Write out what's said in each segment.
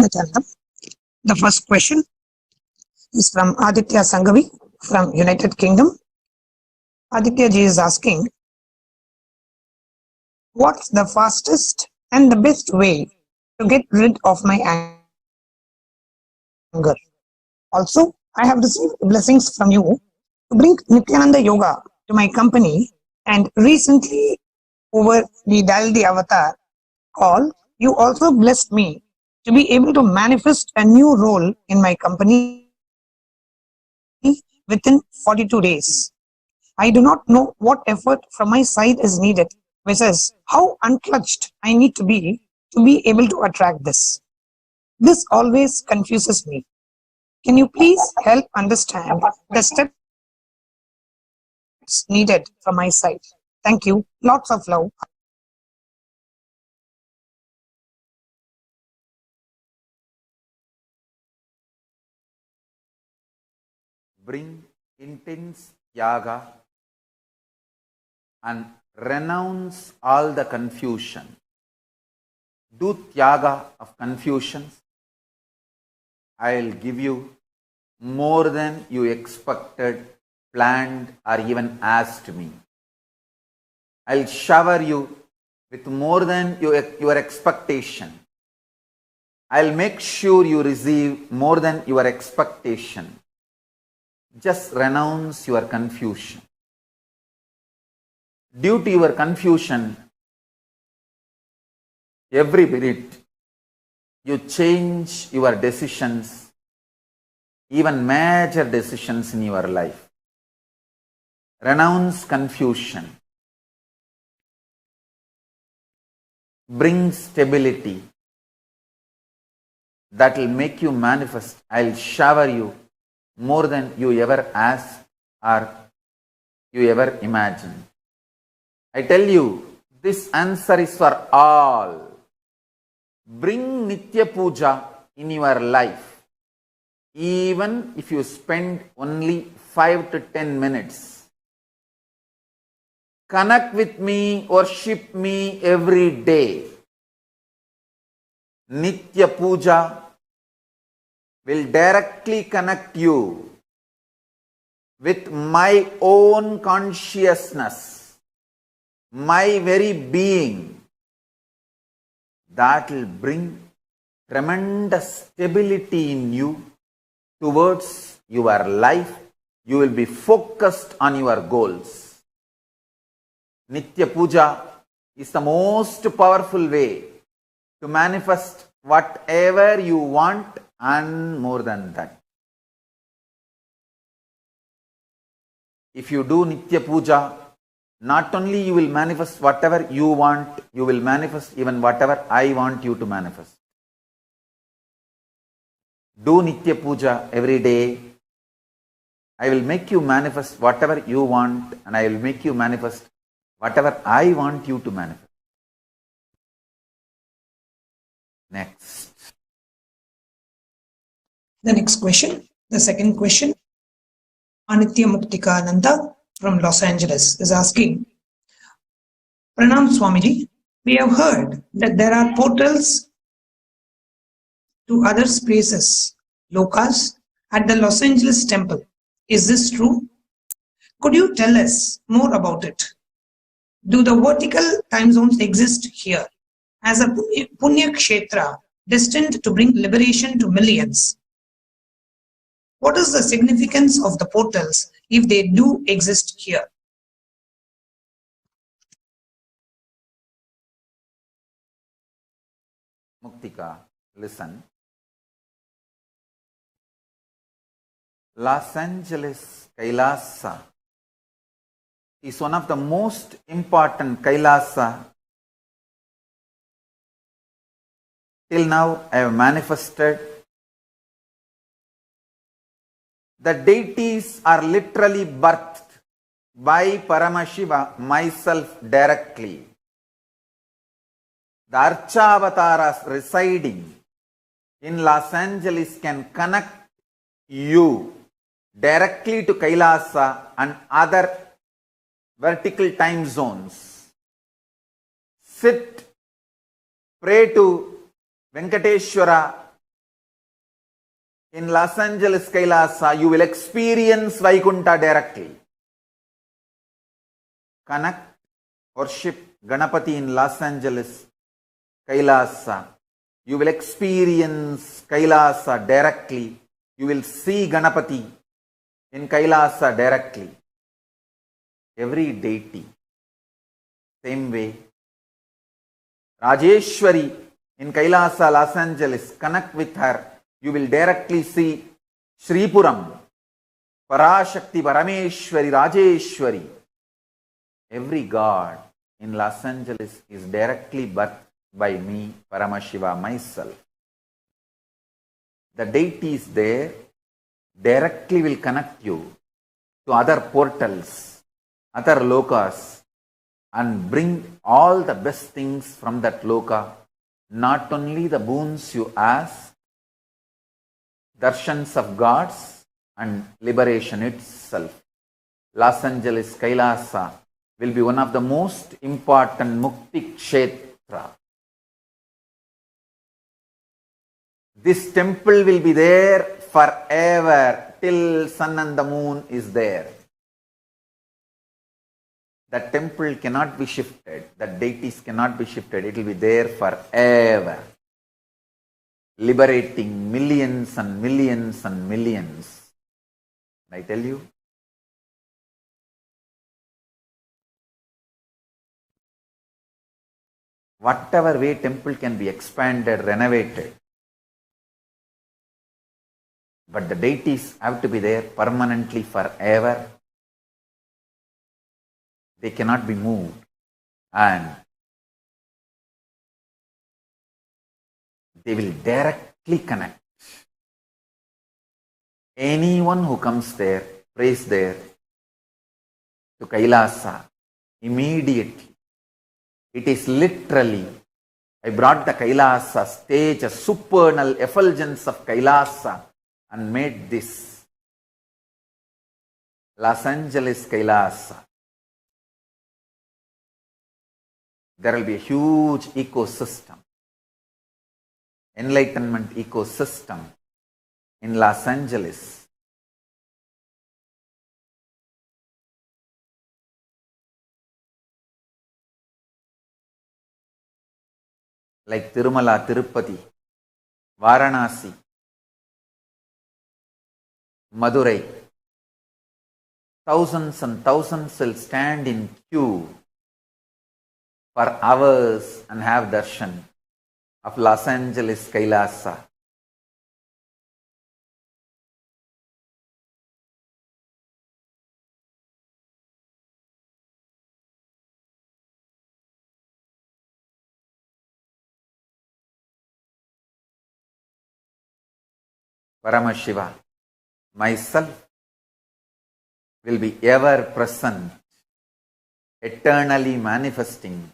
I'll tell them. The first question is from Aditya Sangavi from United Kingdom. Aditya ji is asking, what's the fastest and the best way to get rid of my anger? Also, I have received blessings from you to bring Nityananda Yoga to my company, and recently over the Daldi Avatar call, you also blessed me to be able to manifest a new role in my company within 42 days. I do not know what effort from my side is needed, versus how unclutched I need to be able to attract this. This always confuses me. Can you please help understand the steps needed from my side? Thank you. Lots of love. Bring intense yaga and renounce all the confusion. Do tyaga of confusions. I will give you more than you expected, planned, or even asked me. I will shower you with more than your expectation. I will make sure you receive more than your expectation. Just renounce your confusion. Due to your confusion, every minute you change your decisions, even major decisions in your life. Renounce confusion. Bring stability. That will make you manifest. I will shower you more than you ever asked or you ever imagined. I tell you, this answer is for all. Bring Nitya Puja in your life. Even if you spend only 5 to 10 minutes. Connect with me, worship me every day. Nitya Puja will directly connect you with my own consciousness, my very being. That will bring tremendous stability in you towards your life. You will be focused on your goals. Nitya Puja is the most powerful way to manifest whatever you want and more than that. If you do Nitya Puja, not only you will manifest whatever you want, you will manifest even whatever I want you to manifest. Do Nitya Puja every day. I will make you manifest whatever you want, and I will make you manifest whatever I want you to manifest. Next. The next question, the second question, Anitya Muktika Ananda from Los Angeles is asking, Pranam Swamiji, we have heard that there are portals to other spaces, lokas, at the Los Angeles temple. Is this true? Could you tell us more about it? Do the vertical time zones exist here as a Punya Kshetra destined to bring liberation to millions? What is the significance of the portals if they do exist here? Muktika, listen. Los Angeles Kailasa is one of the most important Kailasa till now I have manifested. The deities are literally birthed by Paramashiva, myself directly. The Archavataras residing in Los Angeles can connect you directly to Kailasa and other vertical time zones. Sit, pray to Venkateshwara In Los Angeles Kailasa, you will experience Vaikunta directly. Connect, worship Ganapati in Los Angeles Kailasa. You will experience Kailasa directly. You will see Ganapati in Kailasa directly. Every deity. Same way. Rajeshwari in Kailasa, Los Angeles. Connect with her. You will directly see Sripuram, Parashakti, Parameshwari, Rajeshwari. Every god in Los Angeles is directly birthed by me, Paramashiva, myself. The deities there directly will connect you to other portals, other lokas, and bring all the best things from that loka. Not only the boons you ask, darshans of gods and liberation itself. Los Angeles Kailasa will be one of the most important Mukti Kshetra. This temple will be there forever till sun and the moon is there. That temple cannot be shifted. That deities cannot be shifted. It will be there forever. Liberating millions and millions and millions. I tell you, whatever way temple can be expanded, renovated, but the deities have to be there permanently forever. They cannot be moved, and they will directly connect. Anyone who comes there, prays there to Kailasa, immediately. It is literally, I brought the Kailasa stage, a supernal effulgence of Kailasa, and made this Los Angeles Kailasa. There will be a huge ecosystem, enlightenment ecosystem in Los Angeles. Like Tirumala, Tirupati, Varanasi, Madurai. Thousands and thousands will stand in queue for hours and have darshan of Los Angeles Kailasa. Paramashiva, myself, will be ever present, eternally manifesting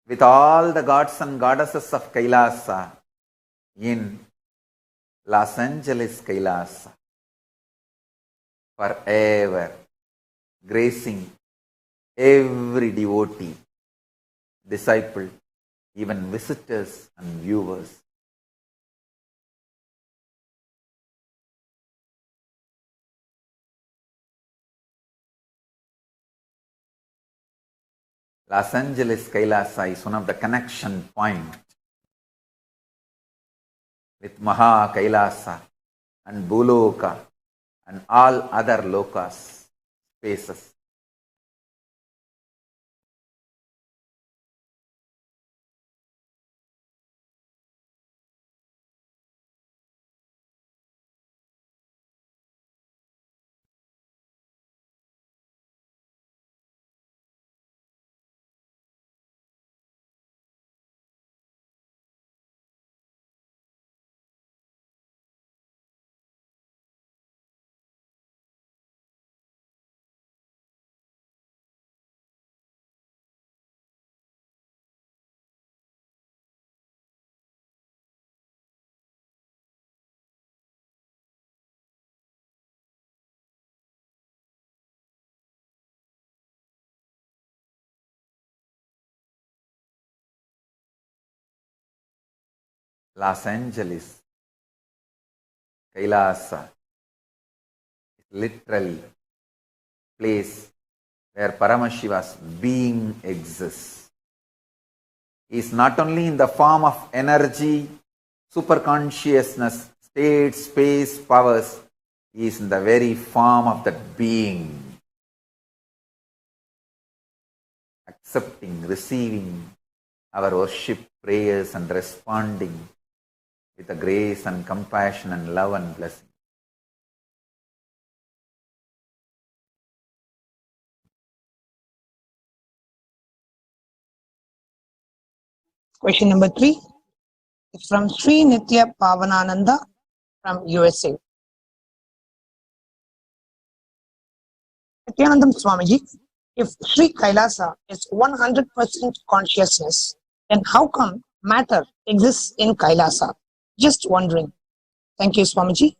with all the gods and goddesses of Kailasa in Los Angeles Kailasa forever, gracing every devotee, disciple, even visitors and viewers. Los Angeles Kailasa is one of the connection points with Maha Kailasa and Bhuloka and all other lokas, spaces. Los Angeles Kailasa is literally place where Paramashiva's being exists. He is not only in the form of energy, superconsciousness, state, space, powers, he is in the very form of that being. Accepting, receiving our worship, prayers and responding with the grace and compassion and love and blessing. Question number 3 is from Sri Nitya Pavanananda from USA. Nityanandam Swamiji, if Sri Kailasa is 100% consciousness, then how come matter exists in Kailasa? Just wondering. Thank you, Swamiji.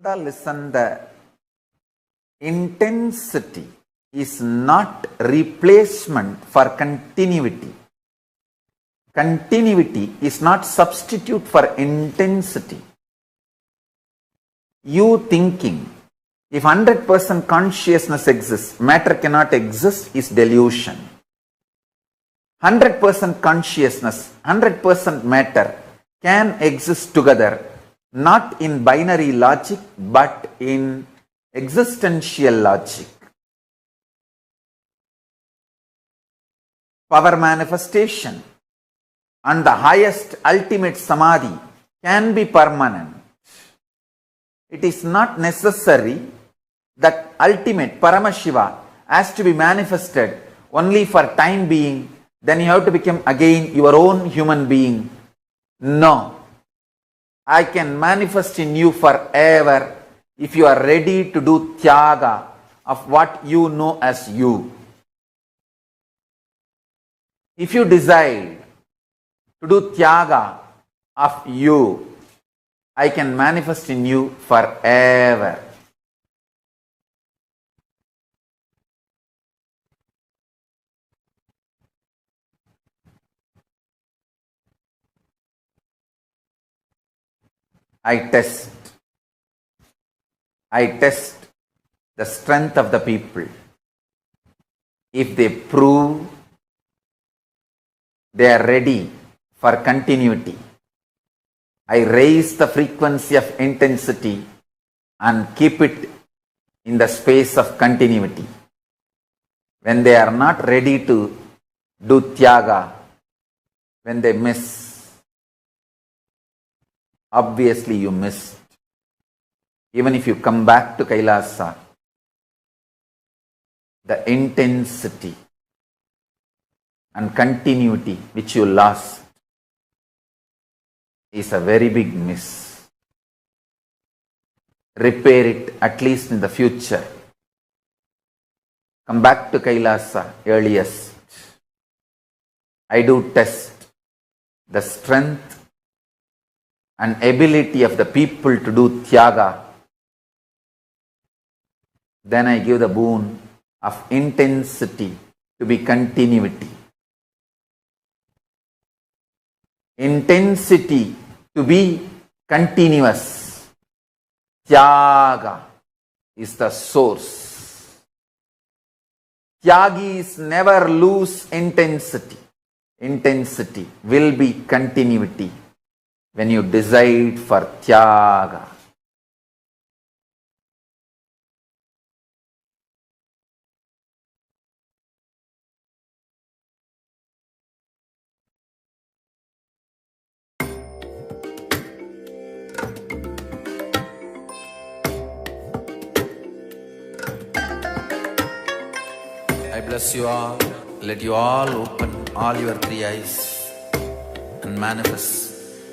Listen, the intensity is not replacement for continuity. Continuity is not substitute for intensity. You thinking, if 100% consciousness exists, matter cannot exist is delusion. 100% consciousness, 100% matter can exist together, not in binary logic, but in existential logic. Power manifestation and the highest ultimate samadhi can be permanent. It is not necessary that ultimate Paramashiva has to be manifested only for time being, then you have to become again your own human being. No. I can manifest in you forever if you are ready to do tyaga of what you know as you. If you decide to do tyaga of you, I can manifest in you forever. I test the strength of the people. If they prove they are ready for continuity, I raise the frequency of intensity and keep it in the space of continuity. When they are not ready to do tyaga, when they miss, obviously you missed. Even if you come back to Kailasa, the intensity and continuity which you lost is a very big miss. Repair it at least in the future. Come back to Kailasa earliest. I do test the strength and ability of the people to do tyaga. Then I give the boon of intensity to be continuity. Intensity to be continuous. Tyaga is the source. Tyagis never lose intensity. Intensity will be continuity when you decide for tyaga. I bless you all. Let you all open all your three eyes and manifest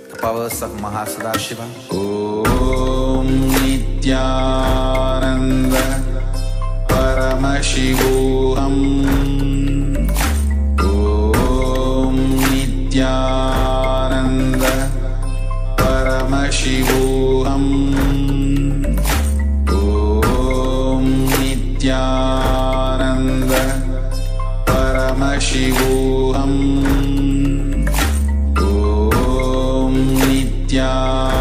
the powers of Mahasadashiva. Om Nityananda Paramashivoham. Om Nityananda Paramashivoham. Om Nityananda Paramashivoham. Om Nityananda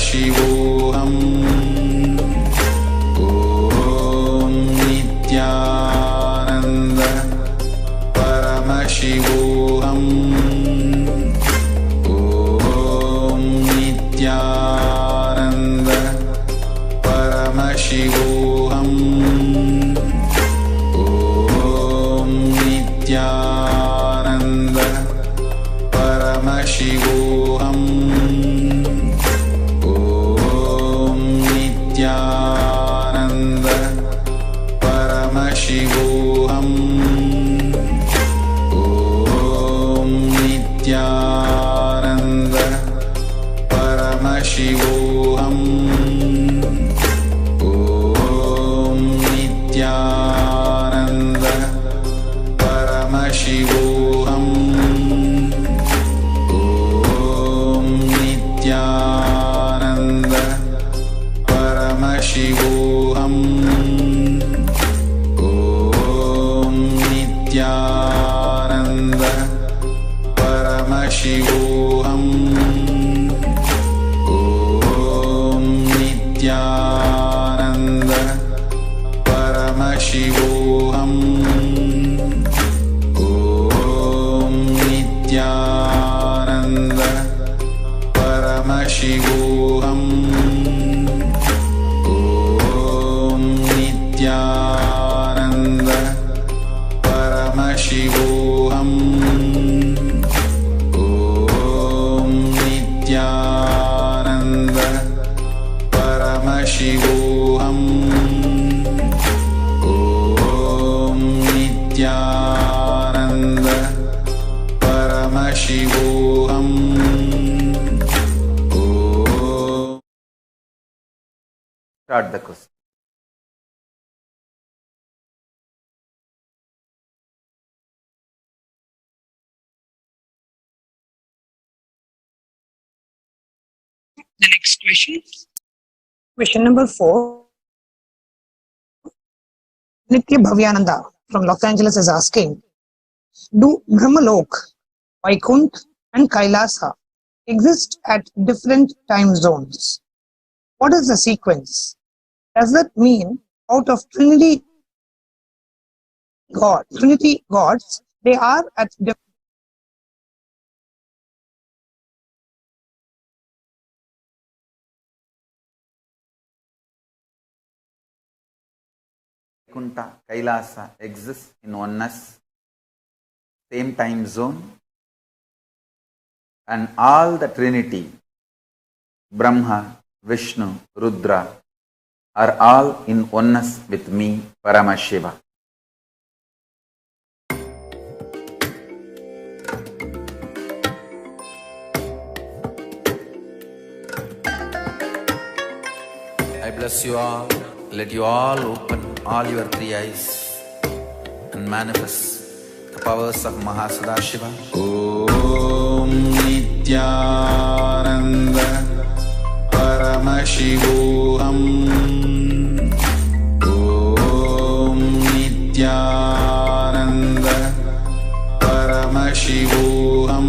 परमशिवोऽहम् ॐ नित्यानन्द परमशिवोऽहम् ॐ नित्यानन्द परमशिवोऽहम् ॐ नित्यानन्द परमशिवोऽहम् ॐ नित्यानन्द परमशिवोऽहम् ॐ नित्यानन्द परमशिवोऽहम् ॐ नित्यानन्द परमशिवोऽहम् ॐ नित्यानन्द परमशिवोऽहम् ॐ नित्यानन्द परमशिवोऽहम् ॐ नित्यानन्द परमशिवोऽहम् ॐ नित्यानन्द परमशिवोऽहम् ॐ नित्यानन्द परमशिवोऽहम् ॐ नित्यानन्द परमशिवोऽहम् ॐ नित्यानन्द परमशिवोऽहम् Start the question. The next question. Question number 4. Nitya Bhavyananda from Los Angeles is asking, do Brahmalok, Vaikunt and Kailasa exist at different time zones? What is the sequence? Does that mean out of Trinity gods, they are at different Vaikuntha, Kailasa exists in oneness, same time zone, and all the Trinity, Brahma, Vishnu, Rudra, are all in oneness with me, Paramashiva. I bless you all. Let you all open all your three eyes and manifest the powers of Mahasadashiva. Om Nityananda Paramashivoham. Om Nityananda Paramashivoham.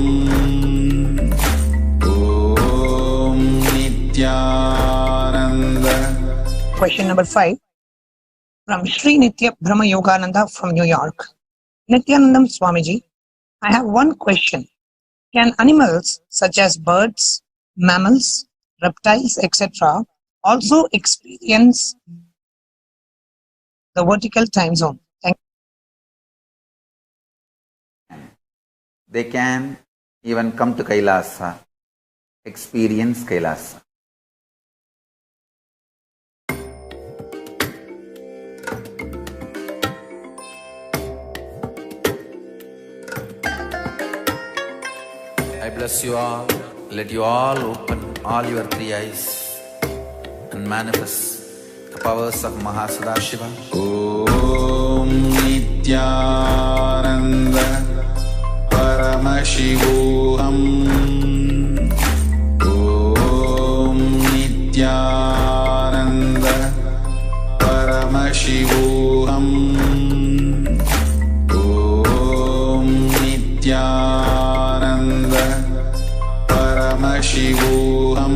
Om Nityananda. Question number 5 from Sri Nitya Brahma Yogananda from New York. Nityanandam Swamiji, I have one question. Can animals such as birds, mammals, reptiles, etc. also experience the vertical time zone? Thank you. They can even come to Kailasa, experience Kailasa. I bless you all. Let you all open all your three eyes and manifest the powers of Mahasadashiva. Om Nityananda Paramashivoham. Om Nityananda Paramashivoham. Om Nityananda Paramashivoham.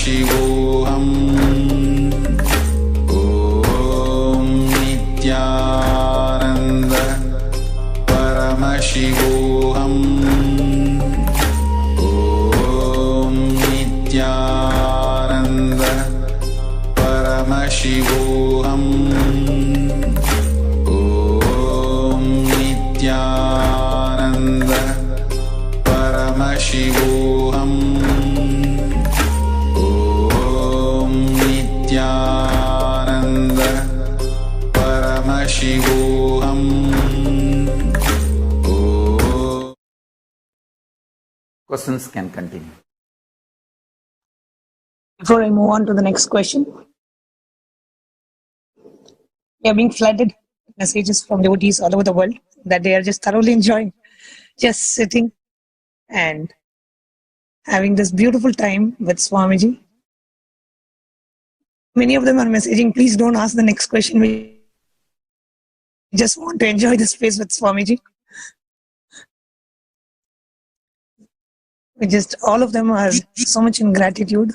Shivoham. Om Nityananda Paramashivoham. Om Nityananda Paramashivoham. Om Nityananda Paramashivoham. Om Nityananda Paramashivoham. Questions can continue. Before I move on to the next question, we are being flooded with messages from devotees all over the world that they are just thoroughly enjoying just sitting and having this beautiful time with Swamiji. Many of them are messaging, please don't ask the next question. We just want to enjoy the space with Swamiji. All of them are so much in gratitude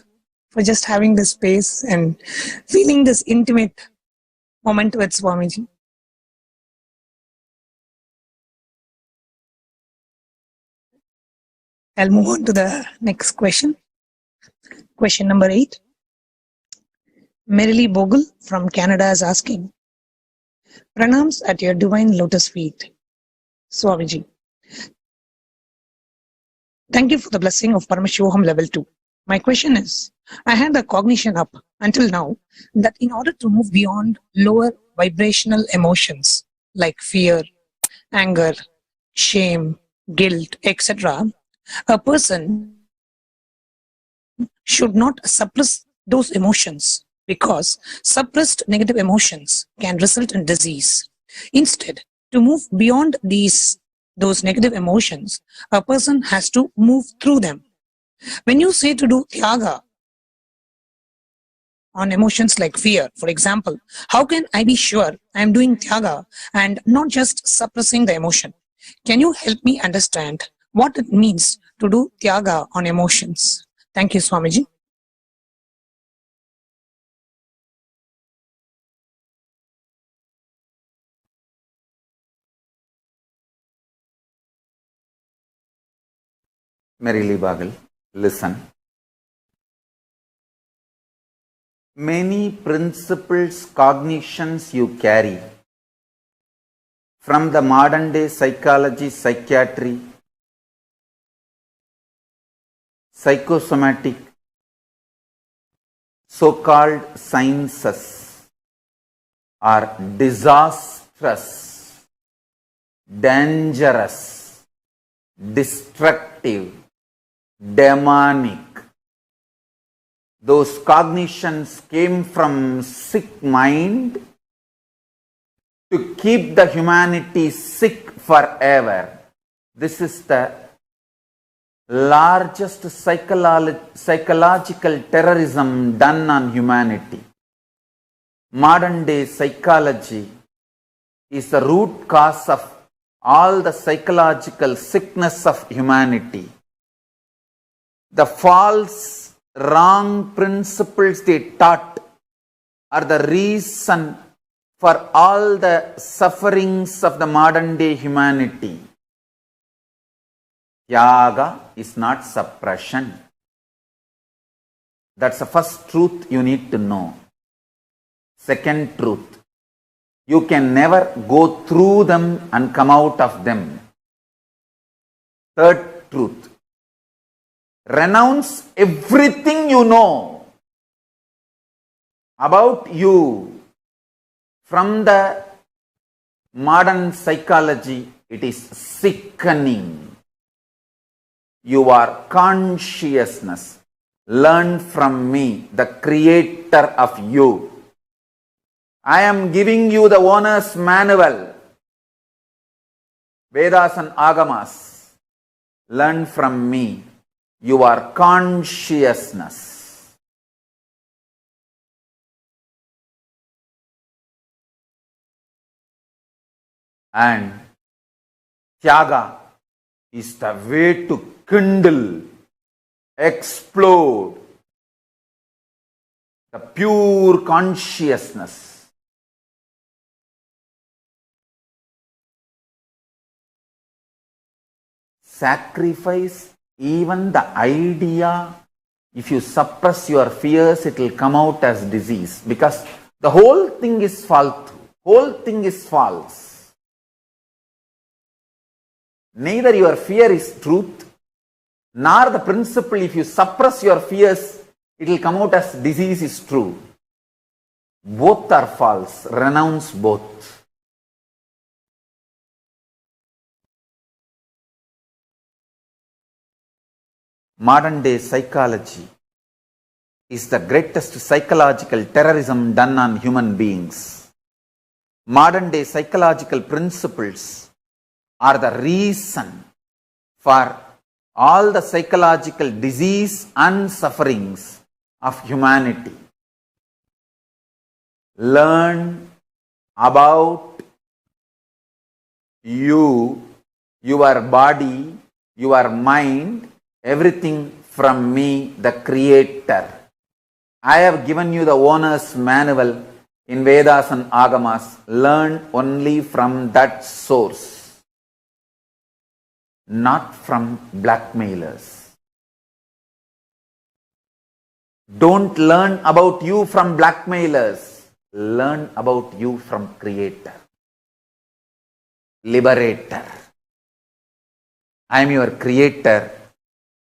for just having this space and feeling this intimate moment with Swamiji. I'll move on to the next question. Question number 8. Merrily Bogle from Canada is asking, Pranams at your divine lotus feet, Swamiji. Thank you for the blessing of Paramashivoham level 2. My question is, I had the cognition up until now that in order to move beyond lower vibrational emotions like fear, anger, shame, guilt, etc., a person should not suppress those emotions because suppressed negative emotions can result in disease. Instead, to move beyond those negative emotions, a person has to move through them. When you say to do tyaga on emotions like fear, for example, how can I be sure I am doing tyaga and not just suppressing the emotion? Can you help me understand what it means to do tyaga on emotions? Thank you, Swamiji. Merrily Bogle, listen. Many principles, cognitions you carry from the modern day psychology, psychiatry, psychosomatic, so-called sciences are disastrous, dangerous, destructive, demonic. Those cognitions came from sick mind to keep the humanity sick forever. This is the largest psychological terrorism done on humanity. Modern day psychology is the root cause of all the psychological sickness of humanity. The false, wrong principles they taught are the reason for all the sufferings of the modern day humanity. Tyaga is not suppression. That's the first truth you need to know. Second truth, you can never go through them and come out of them. Third truth, renounce everything you know about you from the modern psychology. It is sickening. Your consciousness. Learn from me, the creator of you. I am giving you the owner's manual. Vedas and Agamas. Learn from me, your consciousness. And Tyaga is the way to kindle, explode, the pure consciousness. Sacrifice even the idea. If you suppress your fears, it will come out as disease, because the whole thing is false. Whole thing is false. Neither your fear is truth, nor the principle, if you suppress your fears, it will come out as disease, is true. Both are false. Renounce both. Modern day psychology is the greatest psychological terrorism done on human beings. Modern day psychological principles are the reason for all the psychological disease and sufferings of humanity. Learn about you, your body, your mind, everything from me, the Creator. I have given you the owner's manual in Vedas and Agamas. Learn only from that source, not from blackmailers. Don't learn about you from blackmailers. Learn about you from Creator, Liberator. I am your Creator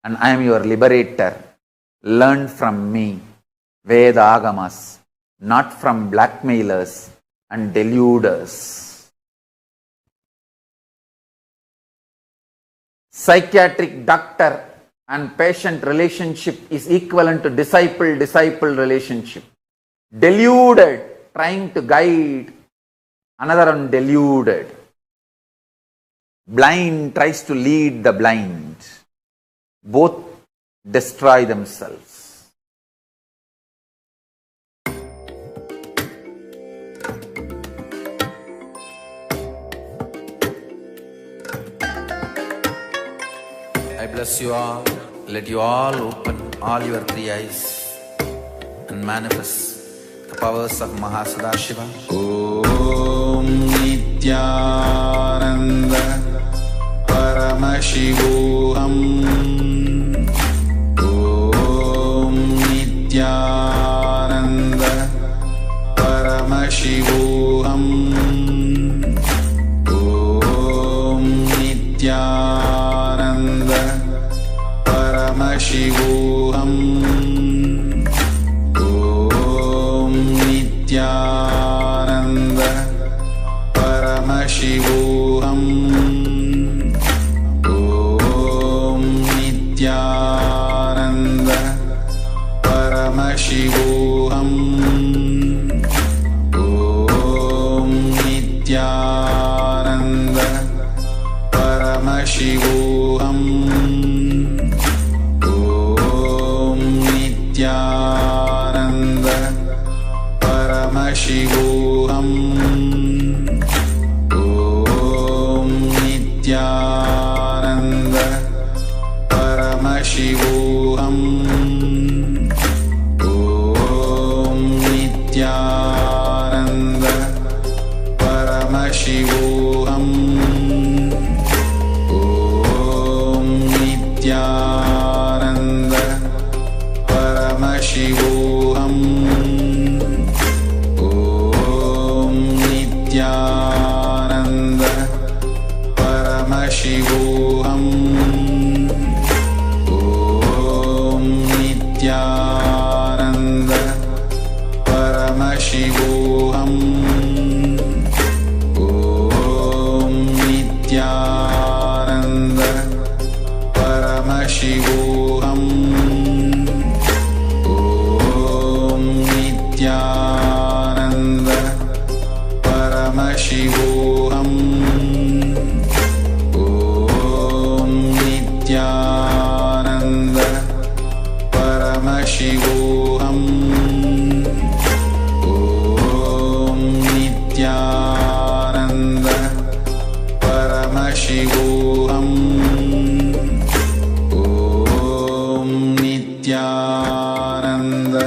and I am your Liberator. Learn from me, Veda Agamas, not from blackmailers and deluders. Psychiatric doctor and patient relationship is equivalent to disciple-disciple relationship. Deluded, trying to guide another one deluded. Blind tries to lead the blind. Both destroy themselves. I bless you all. Let you all open all your three eyes and manifest the powers of Mahasadashiva. Om Nityananda Paramashivoham. Om Nityananda Paramashivoham. Om Nityananda Paramashivoham. Om Nityananda Paramashivoham. Om Nityananda Paramashivoham. Om Nityananda Paramashivoham. Om Nityananda Paramashivoham. Om Nityananda Paramashivoham. Om Nityananda Paramashivoham. Om Nityananda Paramashivoham. Om Nityananda Paramashivoham. Om Nityananda Paramashivoham. Om Nityananda Paramashivoham. Om Nityananda Paramashivoham. Om Nityananda Paramashivoham. Om Nityananda Paramashivoham. Om Nityananda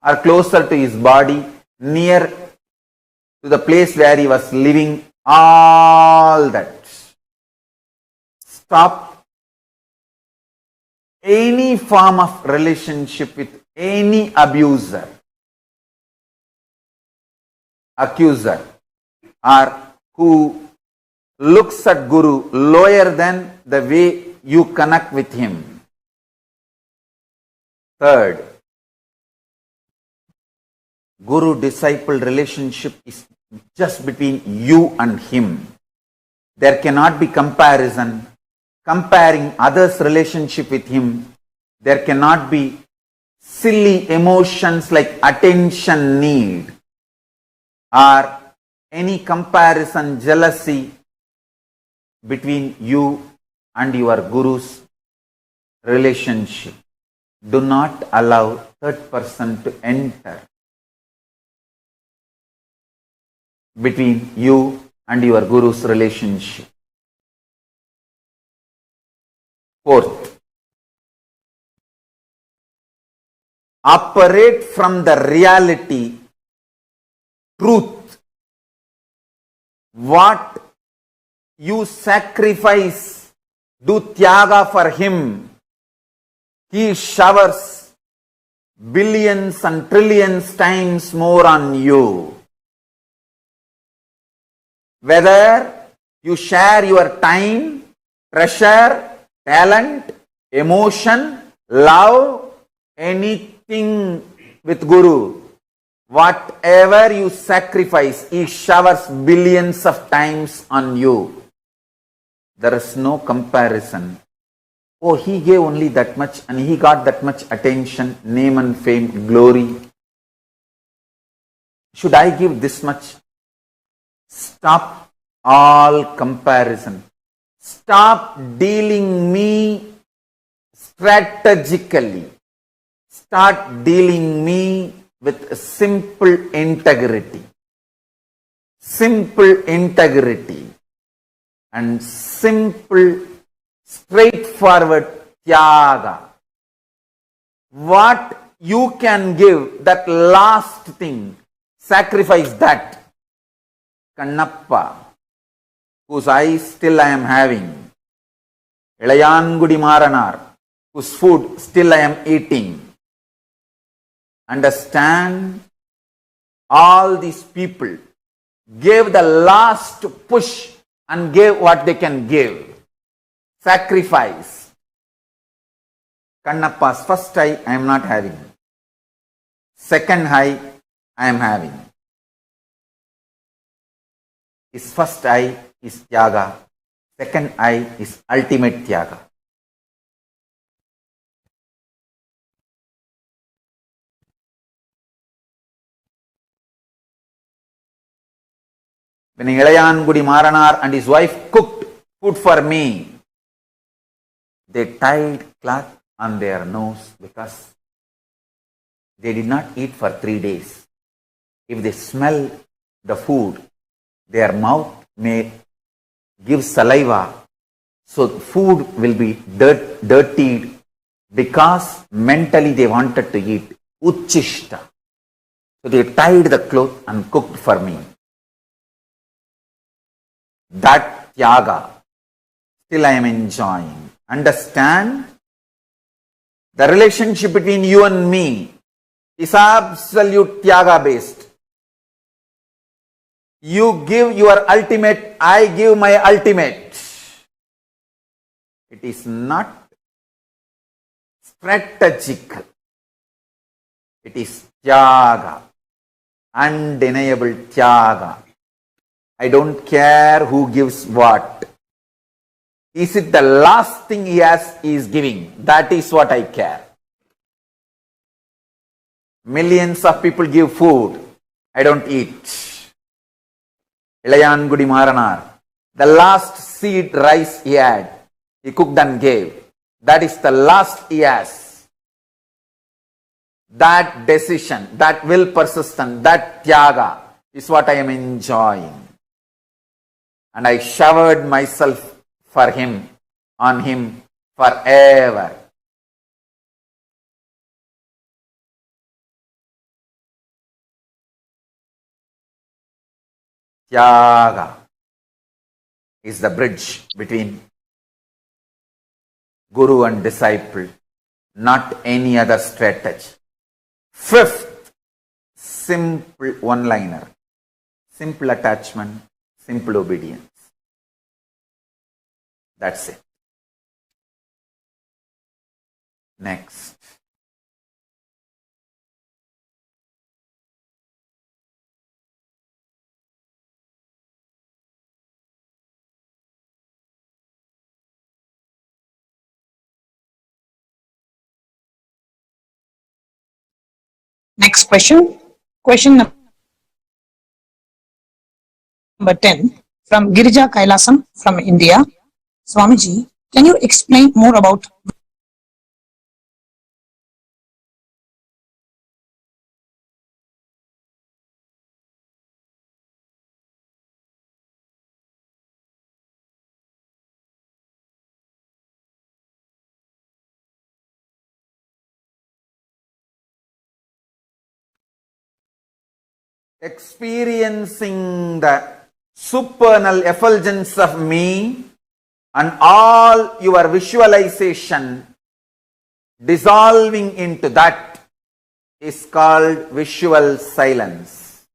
or closer to his body, near to the place where he was living, all that. Stop any form of relationship with any abuser, accuser, or who looks at Guru lower than the way you connect with him. Third, Guru-disciple relationship is just between you and him. There cannot be comparison. Comparing others' relationship with him, there cannot be silly emotions like attention need or any comparison, jealousy between you and your Guru's relationship. Do not allow third person to enter between you and your Guru's relationship. Fourth, operate from the reality, truth. What you sacrifice, do tyaga for him. He showers billions and trillions times more on you. Whether you share your time, treasure, talent, emotion, love, anything with Guru, whatever you sacrifice, he showers billions of times on you. There is no comparison. Oh, he gave only that much and he got that much attention, name and fame, glory. Should I give this much? Stop all comparison. Stop dealing me strategically. Start dealing me with simple integrity. Simple integrity and simple straightforward tyaga. What you can give, that last thing, sacrifice that. Kannappa, whose eyes still I am having. Ilayangudi Maranar, whose food still I am eating. Understand, all these people gave the last push and gave what they can give. Sacrifice. Kannappa's first eye I am not having. Second eye I am having. His first eye is tyaga. Second eye is ultimate tyaga. When Ilayangudi Maranar and his wife cooked food for me, they tied cloth on their nose because they did not eat for 3 days. If they smell the food, their mouth may give saliva, so food will be dirtied because mentally they wanted to eat. Uchishta. So they tied the cloth and cooked for me. That tyaga still I am enjoying. Understand? The relationship between you and me is absolute tyaga based. You give your ultimate, I give my ultimate. It is not strategic. It is tyaga, undeniable tyaga. I don't care who gives what. Is it the last thing he is giving? That is what I care. Millions of people give food. I don't eat. Ilayangudi Maranar, the last seed rice he had, he cooked and gave. That is the last he has. That decision, that will persistent, that tyaga is what I am enjoying. And I showered myself for him, on him forever. Tyaga is the bridge between guru and disciple, not any other strategy. Fifth, simple one-liner. Simple attachment, simple obedience. That's it. Next. Next question. Question number 10 from Girija Kailasam from India. Swamiji, can you explain more about experiencing the supernal effulgence of me and all your visualization dissolving into that is called visual silence.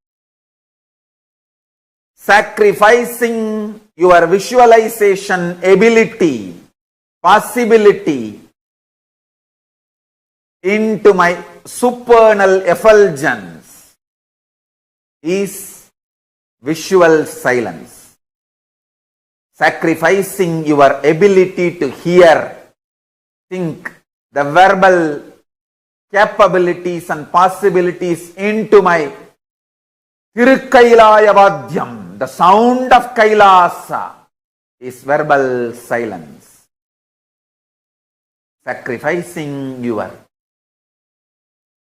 Sacrificing your visualization ability, possibility into my supernal effulgence is visual silence. Sacrificing your ability to hear, think, the verbal capabilities and possibilities into my Tirukailaya Vadyam, the sound of Kailasa, is verbal silence. Sacrificing your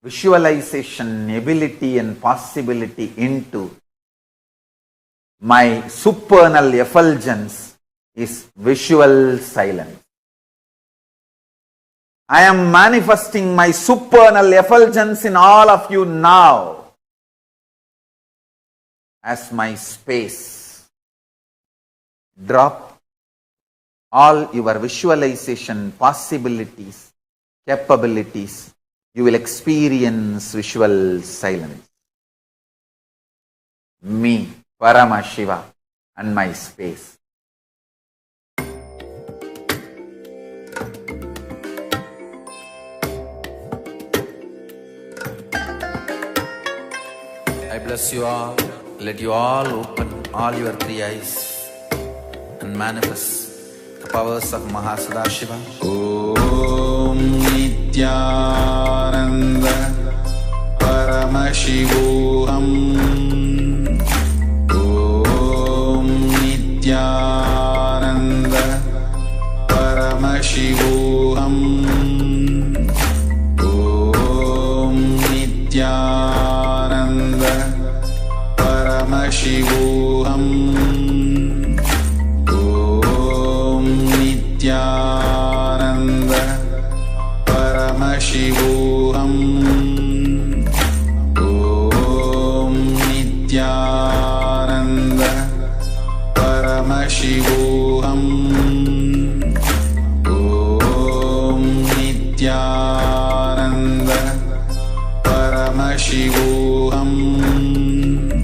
visualization ability and possibility into my supernal effulgence is visual silence. I am manifesting my supernal effulgence in all of you now as my space. Drop all your visualization possibilities, capabilities. You will experience visual silence. Me, Paramashiva, and my space. I bless you all. Let you all open all your three eyes and manifest the powers of Mahasadashiva. Om Nityananda Paramashivoham. Om Nityananda Paramashivoham. Om Nityananda Paramashivoham. Om Nityananda Paramashivoham. Om Nityananda Paramashivoham. Om Nityananda Paramashivoham. Om Nityananda Paramashivoham. Om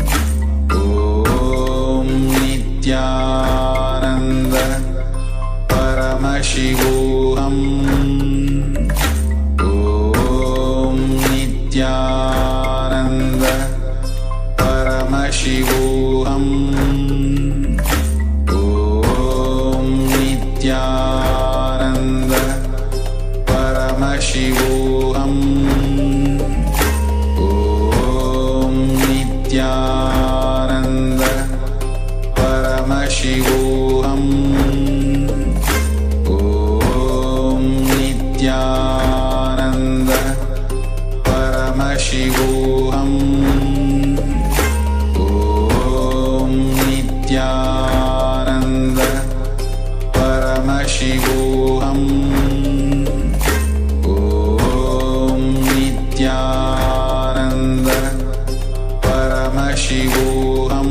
Nityananda Paramashivoham. Om Nityananda Paramashivoham. Om Nityananda Paramashivoham. Om Nityananda Paramashivoham. Om Nityananda Paramashivoham. Om Nityananda Paramashivoham.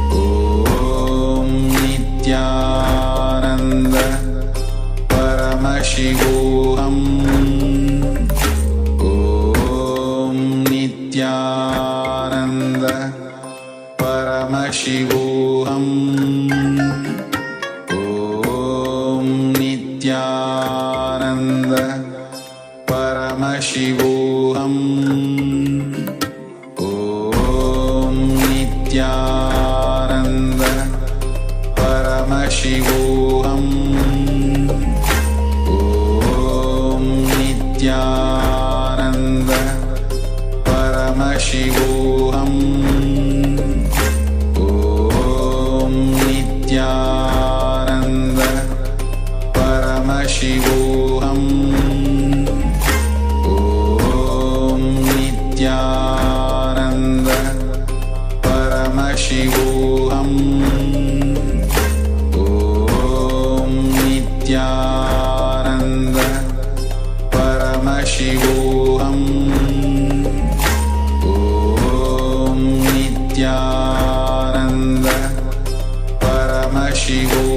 परमशिवोऽहम् ॐ नित्यानन्द परमशिवोऽहम् ॐ नित्यानन्द परमशिवोऽहम् ॐ नित्यानन्द परमशिवोऽहम् ॐ नित्यानन्द परमशिवोऽहम् ॐ नित्यानन्द परमशिवोऽहम् ॐ नित्यानन्द परमशिवोऽहम् ॐ नित्यानन्द परमशिवोऽहम्